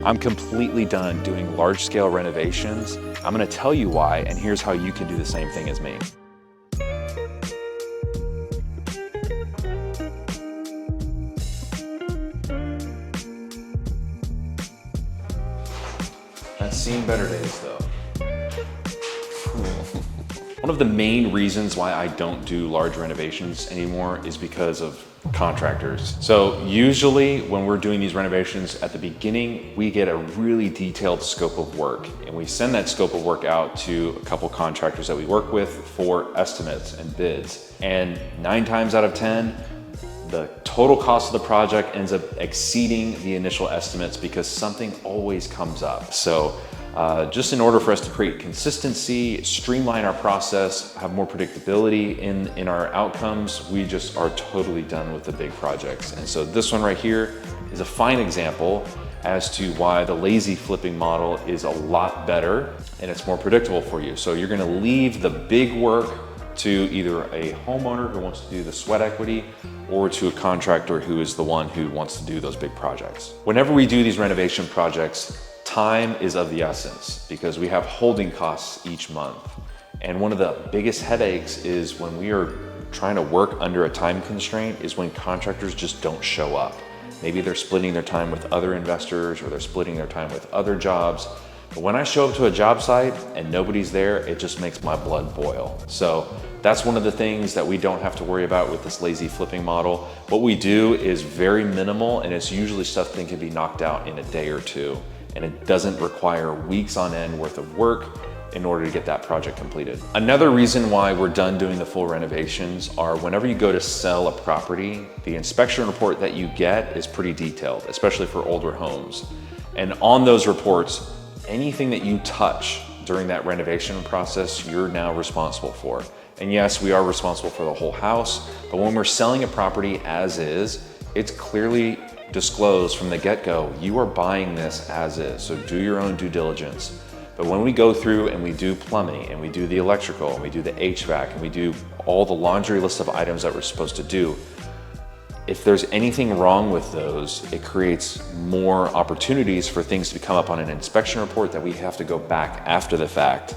I'm completely done doing large-scale renovations. I'm gonna tell you why, and here's how you can do the same thing as me. I've seen better days though. One of the main reasons why I don't do large renovations anymore is because of contractors. So usually when we're doing these renovations at the beginning, we get a really detailed scope of work, and we send that scope of work out to a couple contractors that we work with for estimates and bids. And 9 times out of 10, the total cost of the project ends up exceeding the initial estimates because something always comes up. So just in order for us to create consistency, streamline our process, have more predictability in our outcomes, we just are totally done with the big projects. And so this one right here is a fine example as to why the lazy flipping model is a lot better and it's more predictable for you. So you're gonna leave the big work to either a homeowner who wants to do the sweat equity or to a contractor who is the one who wants to do those big projects. Whenever we do these renovation projects, time is of the essence because we have holding costs each month. And one of the biggest headaches is when we are trying to work under a time constraint is when contractors just don't show up. Maybe they're splitting their time with other investors or they're splitting their time with other jobs. But when I show up to a job site and nobody's there, it just makes my blood boil. So that's one of the things that we don't have to worry about with this lazy flipping model. What we do is very minimal, and it's usually stuff that can be knocked out in a day or two. And it doesn't require weeks on end worth of work in order to get that project completed. Another reason why we're done doing the full renovations are whenever you go to sell a property, the inspection report that you get is pretty detailed, especially for older homes. And on those reports, anything that you touch during that renovation process, you're now responsible for. And yes, we are responsible for the whole house, but when we're selling a property as is, it's clearly disclosed from the get-go, you are buying this as is, so do your own due diligence. But when we go through and we do plumbing and we do the electrical and we do the HVAC and we do all the laundry list of items that we're supposed to do, if there's anything wrong with those, it creates more opportunities for things to come up on an inspection report that we have to go back after the fact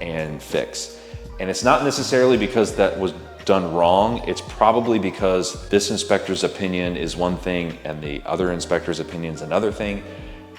and fix. And it's not necessarily because that was done wrong, it's probably because this inspector's opinion is one thing and the other inspector's opinion is another thing.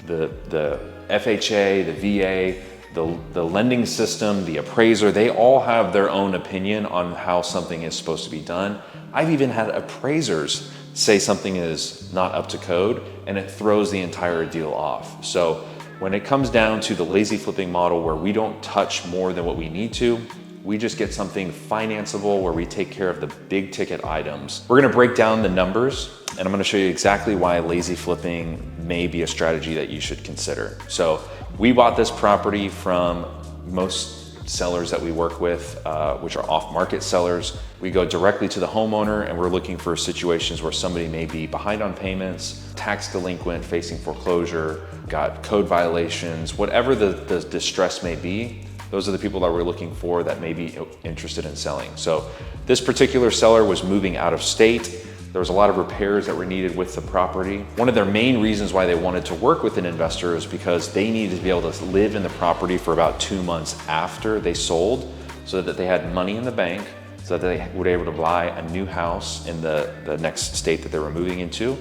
The FHA, the VA, the lending system, the appraiser, they all have their own opinion on how something is supposed to be done. I've even had appraisers say something is not up to code and it throws the entire deal off. So when it comes down to the lazy flipping model where we don't touch more than what we need to, we just get something financeable where we take care of the big ticket items. We're gonna break down the numbers and I'm gonna show you exactly why lazy flipping may be a strategy that you should consider. So we bought this property from most sellers that we work with, which are off-market sellers. We go directly to the homeowner and we're looking for situations where somebody may be behind on payments, tax delinquent, facing foreclosure, got code violations, whatever the distress may be. Those are the people that we're looking for that may be interested in selling. So this particular seller was moving out of state. There was a lot of repairs that were needed with the property. One of their main reasons why they wanted to work with an investor is because they needed to be able to live in the property for about 2 months after they sold so that they had money in the bank so that they would be able to buy a new house in the next state that they were moving into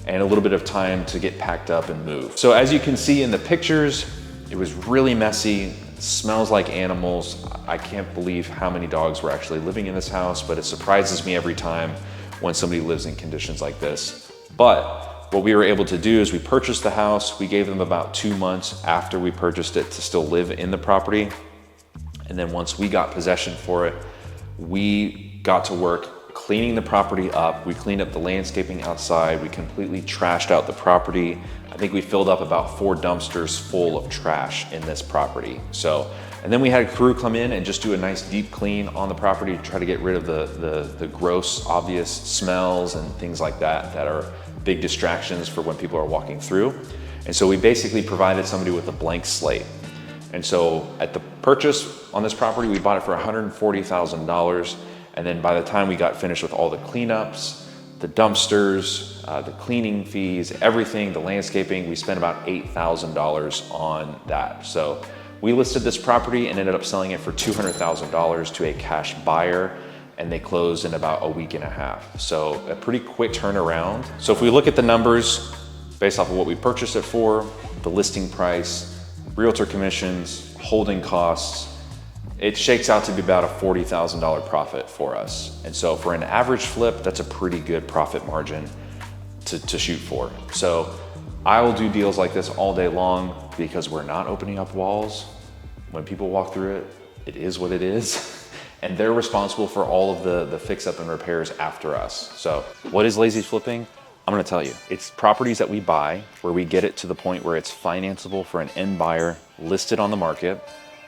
and a little bit of time to get packed up and move. So as you can see in the pictures, it was really messy. Smells like animals. I can't believe how many dogs were actually living in this house, but it surprises me every time when somebody lives in conditions like this. But what we were able to do is we purchased the house. We gave them about 2 months after we purchased it to still live in the property. And then once we got possession for it, we got to work cleaning the property up. We cleaned up the landscaping outside. We completely trashed out the property. I think we filled up about 4 dumpsters full of trash in this property. And then we had a crew come in and just do a nice deep clean on the property to try to get rid of the gross, obvious smells and things like that that are big distractions for when people are walking through. And so we basically provided somebody with a blank slate. And so at the purchase on this property, we bought it for $140,000. And then by the time we got finished with all the cleanups, the dumpsters, the cleaning fees, everything, the landscaping. We spent about $8,000 on that. So we listed this property and ended up selling it for $200,000 to a cash buyer, and they closed in about a week and a half. So a pretty quick turnaround. So if we look at the numbers based off of what we purchased it for, the listing price, realtor commissions, holding costs, it shakes out to be about a $40,000 profit for us. And so for an average flip, that's a pretty good profit margin to shoot for. So I will do deals like this all day long because we're not opening up walls. When people walk through it, it is what it is. And they're responsible for all of the fix up and repairs after us. So what is lazy flipping? I'm gonna tell you. It's properties that we buy where we get it to the point where it's financeable for an end buyer, listed on the market,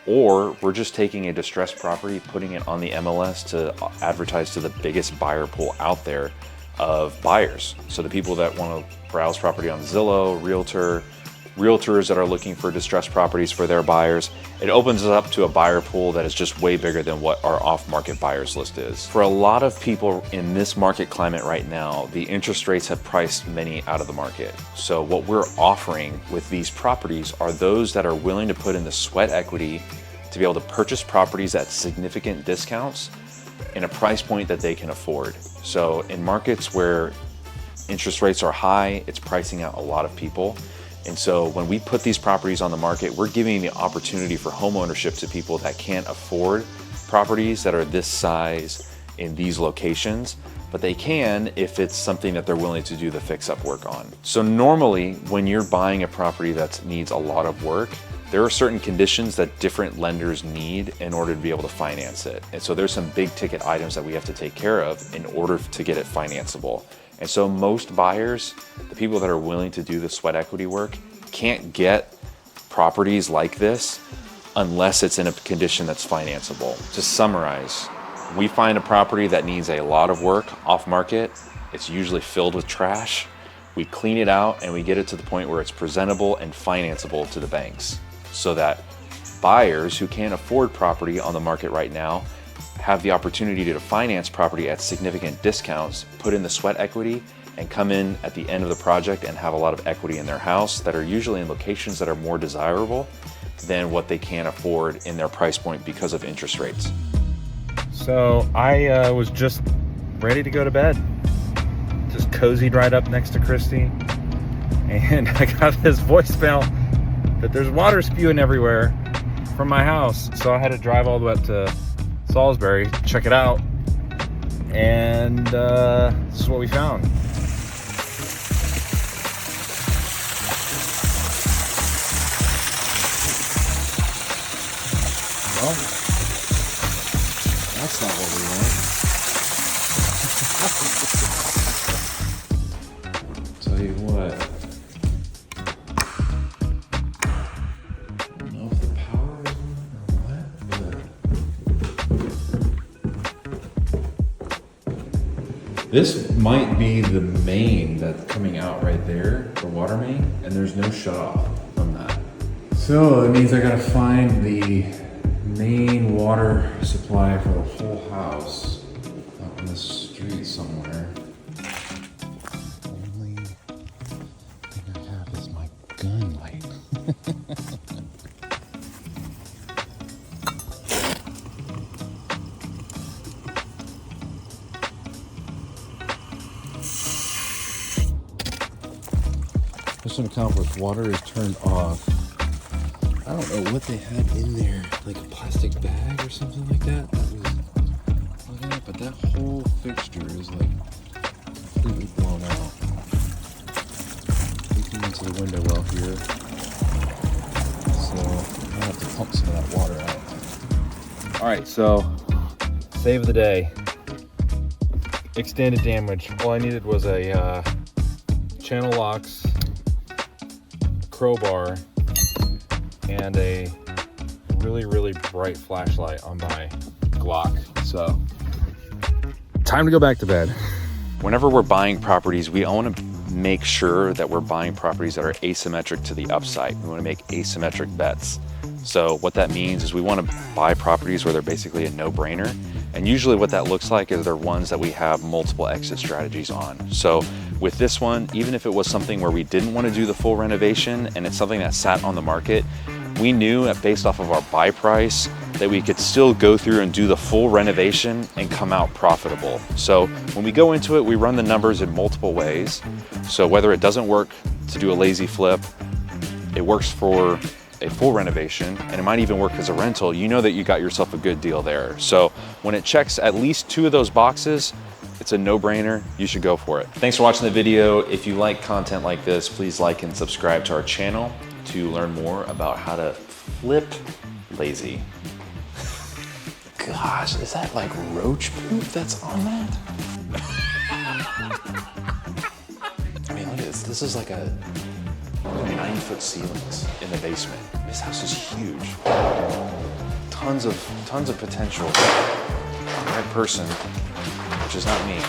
or we're just taking a distressed property, putting it on the MLS to advertise to the biggest buyer pool out there of buyers. So the people that want to browse property on Zillow, realtors that are looking for distressed properties for their buyers, it opens it up to a buyer pool that is just way bigger than what our off-market buyers list is. For a lot of people in this market climate right now, the interest rates have priced many out of the market. So what we're offering with these properties are those that are willing to put in the sweat equity to be able to purchase properties at significant discounts in a price point that they can afford. So in markets where interest rates are high, it's pricing out a lot of people. And so when we put these properties on the market, we're giving the opportunity for home ownership to people that can't afford properties that are this size in these locations, but they can if it's something that they're willing to do the fix-up work on. So normally when you're buying a property that needs a lot of work, there are certain conditions that different lenders need in order to be able to finance it. And so there's some big ticket items that we have to take care of in order to get it financeable. And so most buyers, the people that are willing to do the sweat equity work, can't get properties like this unless it's in a condition that's financeable. To summarize, we find a property that needs a lot of work off market. It's usually filled with trash. We clean it out and we get it to the point where it's presentable and financeable to the banks, so that buyers who can't afford property on the market right now have the opportunity to finance property at significant discounts, put in the sweat equity, and come in at the end of the project and have a lot of equity in their house that are usually in locations that are more desirable than what they can afford in their price point because of interest rates. So I was just ready to go to bed. Just cozied right up next to Christy. And I got this voicemail that there's water spewing everywhere from my house. So I had to drive all the way up to Salisbury, check it out, and this is what we found. Well, that's not what we want. Tell you what. This might be the main that's coming out right there, the water main, and there's no shut off from that. So it means I gotta find the main water supply for the whole house out in the street somewhere. Only thing I have is my gun light. Mission accomplished. Water is turned off. I don't know what they had in there, like a plastic bag or something like that. That was plugging up, but that whole fixture is like completely blown out. Leaking into the window well here. So I'm gonna have to pump some of that water out. All right, so save of the day. Extended damage. All I needed was a channel locks, crowbar, and a really bright flashlight on my Glock. So time to go back to bed. Whenever we're buying properties, we want to make sure that we're buying properties that are asymmetric to the upside. We want to make asymmetric bets. So what that means is we want to buy properties where they're basically a no-brainer, And usually what that looks like is they're ones that we have multiple exit strategies on. So with this one, even if it was something where we didn't want to do the full renovation and it's something that sat on the market, we knew that based off of our buy price that we could still go through and do the full renovation and come out profitable. So when we go into it, we run the numbers in multiple ways. So whether it doesn't work to do a lazy flip, it works for a full renovation, and it might even work as a rental, you know that you got yourself a good deal there. So when it checks at least 2 of those boxes, it's a no-brainer, you should go for it. Thanks for watching the video. If you like content like this, please like and subscribe to our channel to learn more about how to flip lazy. Gosh, is that like roach poop that's on that? I mean, look at this. This is like a 9-foot ceilings in the basement. This house is huge. Tons of potential. The right person, which is not me.